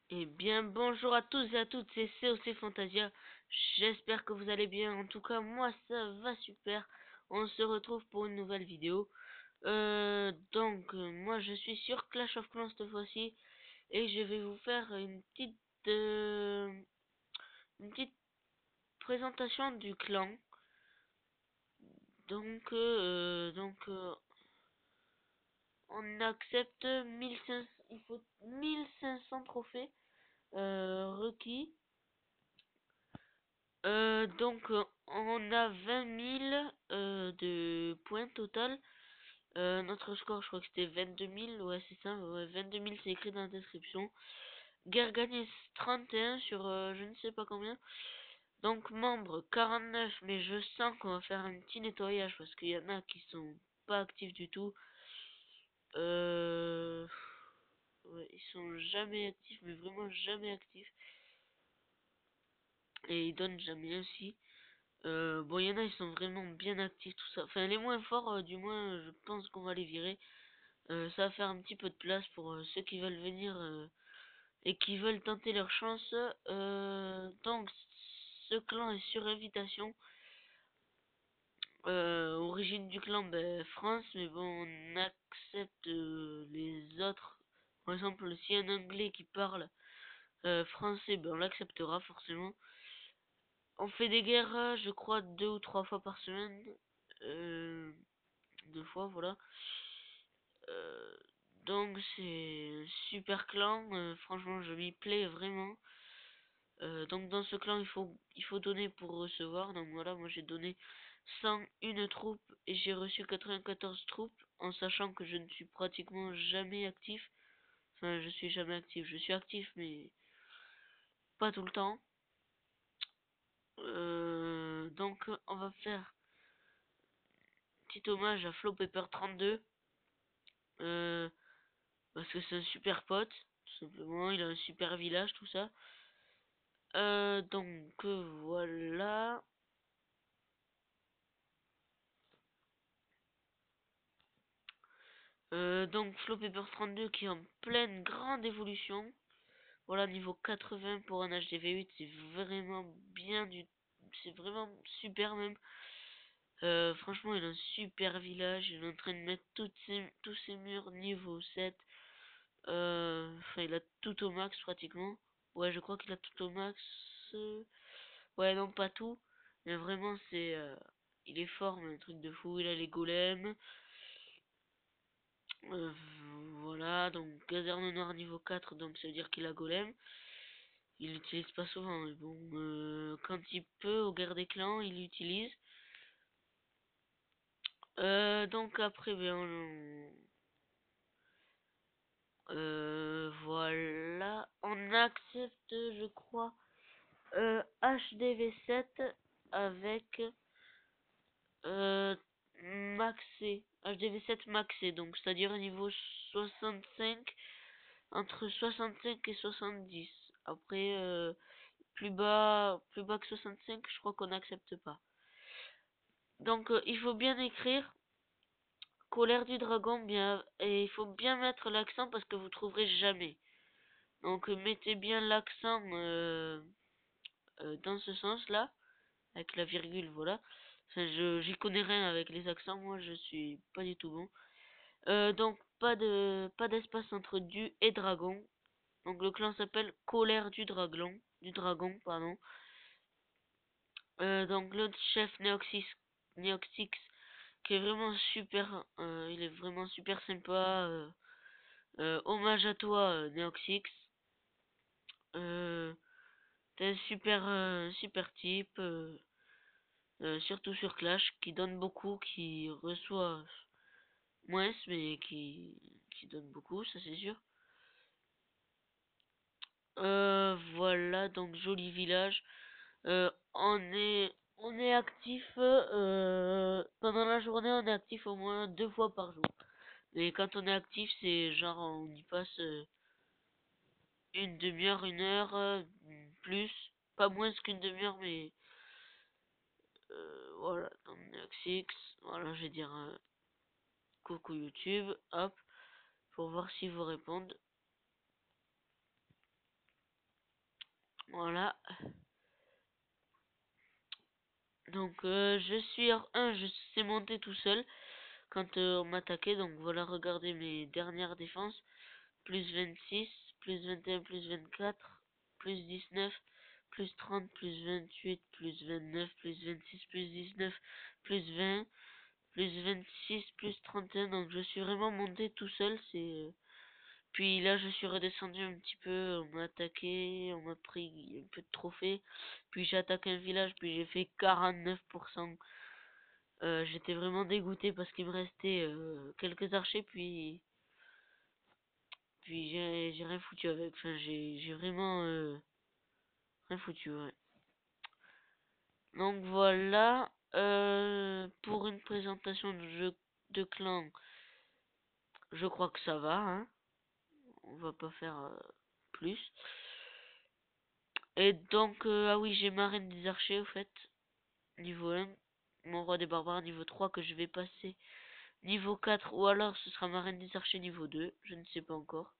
Eh bien, bonjour à tous et à toutes, c'est COC Fantasia. J'espère que vous allez bien. En tout cas, moi, ça va super. On se retrouve pour une nouvelle vidéo. Moi, je suis sur Clash of Clans cette fois-ci. Et je vais vous faire une petite présentation du clan. On accepte 1500, il faut 1500 trophées requis. On a 20 000 de points total. Notre score, je crois que c'était 22 000. Ouais, c'est ça. Ouais, 22 000, c'est écrit dans la description. Guerre gagnée 31 sur je ne sais pas combien. Donc, membres 49. Mais je sens qu'on va faire un petit nettoyage parce qu'il y en a qui sont pas actifs du tout. Ouais, ils sont jamais actifs, mais vraiment jamais actifs. Et ils donnent jamais aussi. Bon, il y en a, ils sont vraiment bien actifs, tout ça. Enfin, les moins forts, du moins, je pense qu'on va les virer. Ça va faire un petit peu de place pour ceux qui veulent venir et qui veulent tenter leur chance. Ce clan est sur invitation. Origine du clan, ben, France, mais bon, on accepte les autres. Par exemple, s'il y a un anglais qui parle français, ben, on l'acceptera forcément. On fait des guerres, je crois, 2 ou 3 fois par semaine. Euh, 2 fois, voilà. Euh, donc c'est un super clan, franchement je m'y plais vraiment. Donc dans ce clan il faut donner pour recevoir. Donc voilà, moi j'ai donné 101 troupes et j'ai reçu 94 troupes en sachant que je ne suis pratiquement jamais actif. Enfin je suis jamais actif, je suis actif mais pas tout le temps. On va faire un petit hommage à Flo Pepper 32. Euh, Parce que c'est un super pote, tout simplement, il a un super village, tout ça. Voilà. Flo Pepper 32 qui est en pleine grande évolution. Voilà, niveau 80 pour un HDV8, c'est vraiment bien c'est vraiment super même. Franchement, il a un super village, il est en train de mettre tous ses murs niveau 7. Enfin, il a tout au max pratiquement. Ouais, je crois qu'il a tout au max. Ouais, non, pas tout. Mais vraiment, il est fort, mais un truc de fou. Il a les golems. Euh, voilà, donc caserne noire niveau 4, donc ça veut dire qu'il a golem. Il l'utilise pas souvent, mais bon, quand il peut, au guerre des clans, il l'utilise. Donc après, voilà. On accepte, je crois, HDV7 avec Euh, maxé. HDV7 maxé, donc c'est-à-dire au niveau 65, entre 65 et 70. Après, plus bas que 65, je crois qu'on n'accepte pas. Donc, il faut bien écrire colère du dragon, bien, et il faut bien mettre l'accent parce que vous trouverez jamais. Donc, mettez bien l'accent dans ce sens-là, avec la virgule, voilà. Enfin, j'y connais rien avec les accents, moi je suis pas du tout bon. Donc pas d'espace entre du et dragon. Donc le clan s'appelle Colère du dragon, pardon. Donc le chef Neoxix qui est vraiment super, il est vraiment super sympa. Hommage à toi Neoxix. Euh, T'es un super type, surtout sur Clash, qui donne beaucoup, qui reçoit moins, mais qui donne beaucoup, ça c'est sûr. Voilà, donc joli village. On est actif pendant la journée, on est actif au moins 2 fois par jour. Mais quand on est actif, c'est genre on y passe une demi-heure, 1 heure, plus, pas moins qu'une demi-heure, mais voilà. Donc Nexix, voilà, je vais dire coucou YouTube, hop, pour voir s'ils vous répondent. Voilà. Donc je suis hors 1, je sais monter tout seul quand on m'attaquait. Donc voilà, regardez mes dernières défenses. Plus 26, plus 21, plus 24, plus 19, plus 30, plus 28, plus 29, plus 26, plus 19, plus 20, plus 26, plus 31. Donc je suis vraiment monté tout seul. Puis là je suis redescendu un petit peu. On m'a attaqué, on m'a pris un peu de trophées. Puis j'ai attaqué un village, puis j'ai fait 49%. J'étais vraiment dégoûté parce qu'il me restait quelques archers, puis j'ai rien foutu avec. Enfin, j'ai vraiment rien foutu, ouais. Donc voilà, pour une présentation de jeu de clan, je crois que ça va, hein. On va pas faire plus. Et donc, ah oui, j'ai ma reine des archers, au fait, niveau 1. Mon roi des barbares, niveau 3, que je vais passer niveau 4. Ou alors, ce sera ma reine des archers, niveau 2. Je ne sais pas encore.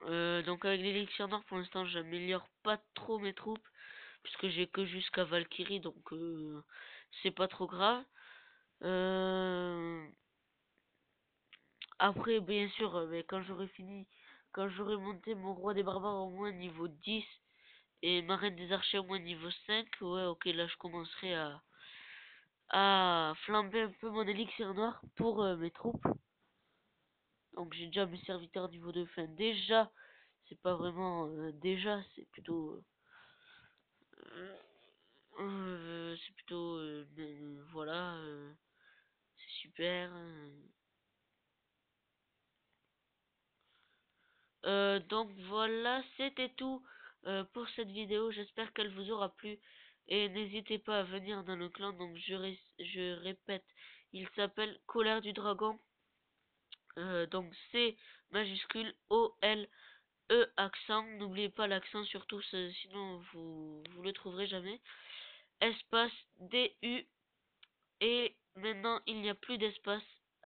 Donc avec l'élixir noir, pour l'instant, j'améliore pas trop mes troupes. Puisque j'ai que jusqu'à Valkyrie, donc c'est pas trop grave. Euh, Après, bien sûr, mais quand j'aurai fini, quand j'aurai monté mon roi des barbares au moins niveau 10 et ma reine des archers au moins niveau 5, ouais, ok, là je commencerai à flamber un peu mon élixir noir pour mes troupes. Donc j'ai déjà mes serviteurs niveau 2. Enfin, déjà, c'est pas vraiment déjà, c'est plutôt voilà, c'est super. Donc voilà, c'était tout pour cette vidéo. J'espère qu'elle vous aura plu. Et n'hésitez pas à venir dans le clan. Donc je répète, il s'appelle Colère du Dragon. Donc C majuscule O-L-E accent. N'oubliez pas l'accent surtout, sinon vous le trouverez jamais. Espace D-U. Et maintenant il n'y a plus d'espace.